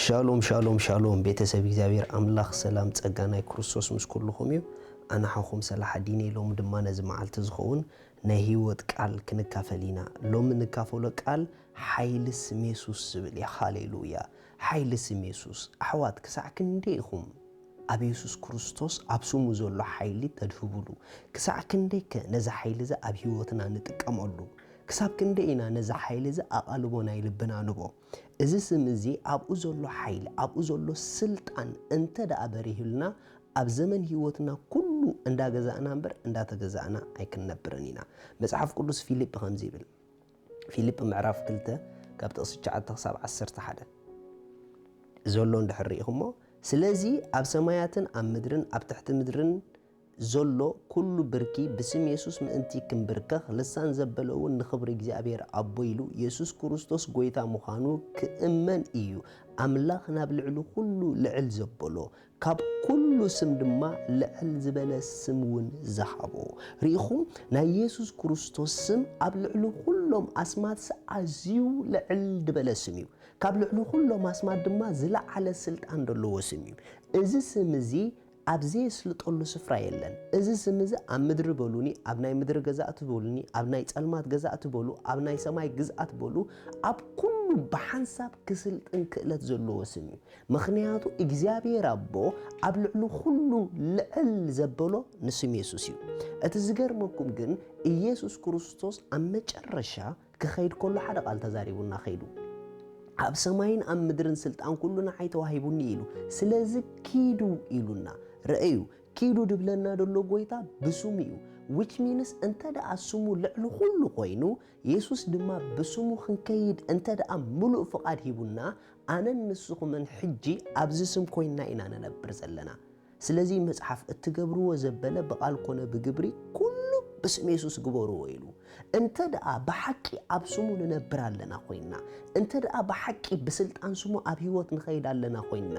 ሻሎም ሻሎም ሻሎም ቤተሰብ እግዚአብሔር አምላኽ ሰላም ጸጋናይ ክርስቶስ ምስ ኩልኹም እዩ አና ሓኹም ሰላሕ ዲኔ ሎም ድማ ነዚ መዓልቲ ዝኸውን ናይ ህይወት ቃል ክንካፈሊና ሎም ንካፈሎ ቃል ሓይሊ ስም ኢየሱስ ዝብል ያ ሃሌሉያ ሓይሊ ስም ኢየሱስ ኣሕዋት ክሳዕ ክንደይ ኢኹም ኣብ ኢየሱስ ክርስቶስ ኣብ ስሙ ዘሎ ሓይሊ ተድህብሉ ክሳዕ ክንደይ ከ ነዚ ሓይሊ ዛ ኣብ ህይወትና ንጥቀመሉ ክሳብ ክንደይ ኢና ነዚ ሓይሊ ዛ ኣቓልቦና ይልብና ንቦ እዚ ስም እዚ ኣብኡ ዘሎ ሓይሊ ኣብኡ ዘሎ ስልጣን እንተ ደኣ በሪህልና ኣብ ዘመን ህይወትና ኩሉ እንዳገዛእና እምበር እንዳተገዛእና ኣይክንነብርን ኢና መጽሓፍ ቅዱስ ፊልጵ ከምዚ ይብል ፊልጵ ምዕራፍ 2 ካብ ጥቕሲ 9 ክሳብ 11 ዘሎ እንድሕር ኢኹሞ ስለዚ ኣብ ሰማያትን ኣብ ምድርን ኣብ ትሕቲ ምድርን ዘሎ ኩሉ ብርኪ ብስም ኢየሱስ ምእንቲ ክንብርከኽ ልሳን ዘበለውን ንኽብሪ እግዚአብሔር ኣቦይሉ ኢየሱስ ክርስቶስ ጎይታ ምዃኑ ክእመን እዩ ኣምላኽ ናብ ልዕሊ ኩሉ ልዕል ዘበሎ ካብ ኩሉ ስም ድማ ልዕል ዝበለ ስም እውን ዝሃቦ ርኢኹም ናይ ኢየሱስ ክርስቶስ ስም ኣብ ልዕሊ ኩሎም ኣስማት ኣዝዩ ልዕል ዝበለ ስም እዩ ካብ ልዕሊ ኩሎም ኣስማት ድማ ዝለዓለ ስልጣን ዘለዎ ስም እዩ እዚ ስም እዚ ኣብዘ ስልጠሉ ስፍራ የለን እዚ ስም እዚ ኣብ ምድሪ በሉኒ ኣብ ናይ ምድሪ ገዛእት በሉኒ ኣብ ናይ ጸልማት ገዛእት በሉ ኣብ ናይ ሰማይ ግዝኣት በሉ ኣብ ኩሉ ብሓንሳብ ክስልጥን ክእለት ዘለዎ ስም እዩ ምኽንያቱ እግዚአብሔር ኣቦ ኣብ ልዕሊ ኩሉ ልዕል ዘበሎ ንስም ኢየሱስ እዩ እቲ ዝገርመኩም ግን ኢየሱስ ክርስቶስ ኣብ መጨረሻ ክኸይድ ከሎ ሓደ ቃል ተዛሪቡና ኸይዱ ኣብ ሰማይን ኣብ ምድርን ስልጣን ኩሉ ንዓይ ተዋሂቡኒ ኢሉ ስለዚ ኪዱ ኢሉና ረአዩ ኪዱ ድብለና ደሎ ጎይታ ብስሙ እዩ which means እንተ ደኣ ስሙ ልዕሊ ኩሉ ኮይኑ ኢየሱስ ድማ ብስሙ ክንከይድ እንተ ደኣ ሙሉእ ፍቃድ ሂቡና ኣነን ንስኹምን ሕጂ ኣብዚ ስም ኮይና ኢና ነነብር ዘለና ስለዚ መጽሓፍ እትገብርዎ ዘበለ በቃል ኮነ ብግብሪ ኩሉ ብስም ኢየሱስ ግበርዎ ኢሉ እንተ ደኣ በሐቂ ኣብ ስሙ ንነብር ኣለና ኮይና እንተ ደኣ በሐቂ ብስልጣን ስሙ ኣብ ህይወት ንኸይድ ኣለና ኮይና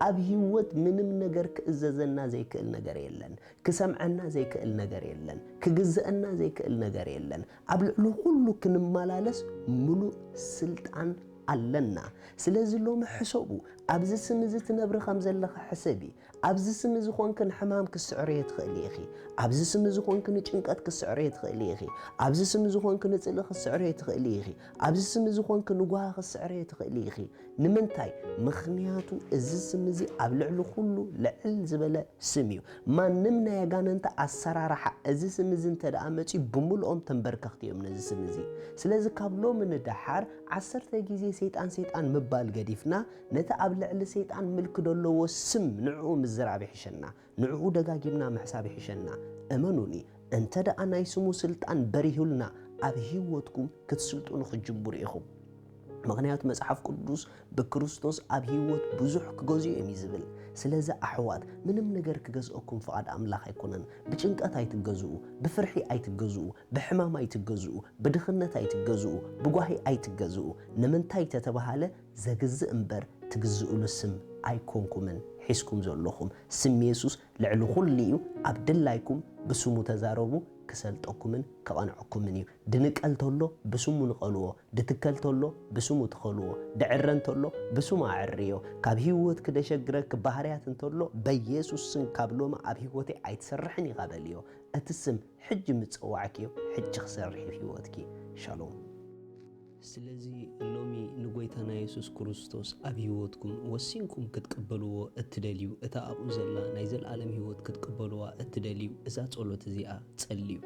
ኣብ ህይወት ምንም ነገር ክእዘዘና ዘይክእል ነገር የለን ክሰምዐና ዘይክእል ነገር የለን ክግዘአና ዘይክእል ነገር የለን ኣብ ልዕሊ ኩሉ ክንመላለስ ሙሉእ ስልጣን ኣለና ስለዚ ሎም ሕሰቡ ኣብዚ ስም እዚ ትነብር ከም ዘለኻ ሕሰቢ ኣብዚ ስም እዚ ኮንክን ሕማም ክስዕርየ ትኽእል ኢኺ ኣብዚ ስም እዚ ኮንክን ጭንቀት ክስዕርየ ትኽእል ኢኺ ኣብዚ ስም እዚ ኮንክን ጽልእ ክስዕርየ ትኽእል ኢኺ ኣብዚ ስም እዚ ኮንክን ጓ ክስዕርየ ትኽእል ኢኺ ንምንታይ ምኽንያቱ እዚ ስም እዚ ኣብ ልዕሊ ኩሉ ልዕል ዝበለ ስም እዩ ማንም ናይ ኣጋንንታ ኣሰራርሓ እዚ ስም እዚ እንተ ደኣ መፂ ብምልኦም ተንበርከኽቲ እዮም ነዚ ስም እዚ ስለዚ ካብ ሎም ንድሓር 10 ግዜ ሰይጣን ምባል ገዲፍና ነታ ኣብ ልዕሊ ሰይጣን ምልክ ደለዎ ስም ንዕኡ ምዝራብ ይሕሸና ንዕኡ ደጋጊምና ምሕሳብ ይሕሸና እመኑኒ እንተ ደኣ ናይ ስሙ ስልጣን በሪሁልና ኣብ ህይወትኩም ክትስልጡኑ ክጅምሩ ኢኹም ምክንያቱ መጽሓፍ ቅዱስ በክርስቶስ ኣብ ህይወት ብዙሕ ክገዝኡ የሚዝብል ስለዚ ኣሕዋት ምንም ነገር ክገዝኦኩም ፍቃድ ኣምላኽ ኣይኮነን ብጭንቀት ኣይትገዝኡ ብፍርሒ ኣይትገዝኡ ብሕማም ኣይትገዝኡ ብድኽነት ኣይትገዝኡ ብጓሂ ኣይትገዝኡ ንምንታይ ተተባሃለ ዘግዝእ እምበር ትግዝኡሉ ስም ኣይኮንኩምን ሒስኩም ዘለኹም ስም ኢየሱስ ልዕሊ ኩሉ እዩ ኣብ ድላይኩም ብስሙ ተዛረቡ ክሰልጠኩምን ከቐንዐኩምን እዩ ድንቀል ተሎ ብስሙ ንቐልዎ ድትከል ተሎ ብስሙ ትኸልዎ ድዕረን ተሎ ብስሙ ኣዕርዮ ካብ ህይወት ክደሸግረክ ባህርያት እንተሎ በኢየሱስ ስም ካብ ሎማ ኣብ ህይወተይ ኣይትሰርሕን ይኻበልዮ እቲ ስም ሕጂ ምጽዋዕክዮ ሕጂ ክሰርሕ ህይወትኪ ሻሎም ስለዚ ሎሚ ንጎይታና ኢየሱስ ክርስቶስ ኣብ ህይወትኩም ወሲንኩም ክትቀበልዎ እትደልዩ እታ ኣብኡ ዘላ ናይ ዘለዓለም ህይወት ክትቀበልዋ እትደልዩ እዛ ጸሎት እዚኣ ጸልዩ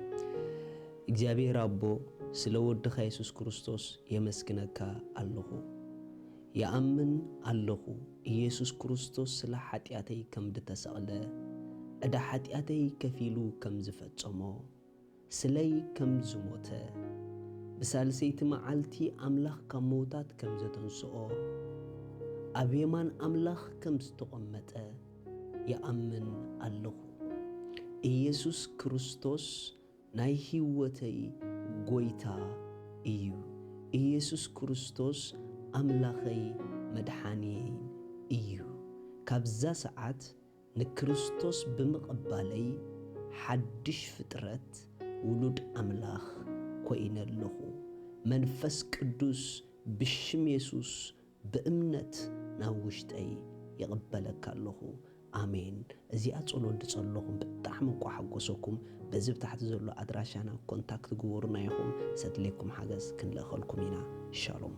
እግዚአብሔር ኣቦ ስለ ወድኻ ኢየሱስ ክርስቶስ የመስግነካ ኣለኹ የኣምን ኣለኹ ኢየሱስ ክርስቶስ ስለ ኃጢአተይ ከም ዝተሰቕለ ዕዳ ኃጢአተይ ከፊሉ ከም ዝፈጸሞ ስለይ ከም ዝሞተ ብሳልሰይቲ መዓልቲ ኣምላኽ ካብ መውታት ከም ዘተንስኦ ኣብ የማን ኣምላኽ ከም ዝተቐመጠ የኣምን ኣለኹ ኢየሱስ ክርስቶስ ናይ ህይወተይ ጎይታ እዩ ኢየሱስ ክርስቶስ ኣምላኸይ መድሓኒይ እዩ ካብዛ ሰዓት ንክርስቶስ ብምቕባለይ ሓድሽ ፍጥረት ውሉድ ኣምላኽ ኮይነ ኣለኹ መንፈስ ቅዱስ ብሽም ኢየሱስ بأمنة ናብ ውሽጠይ ይቕበለካ ኣለኹ ኣሜን እዚኣ ጸሎት ድጸለኹም ብጣዕሚ እኳ ሓጐሰኩም በዚ ብታሕቲ ዘሎ ኣድራሻና ኮንታክት ግበሩና ኢኹም ሰድለይኩም ሓገዝ ክንልእኸልኩም ኢና ሻሎም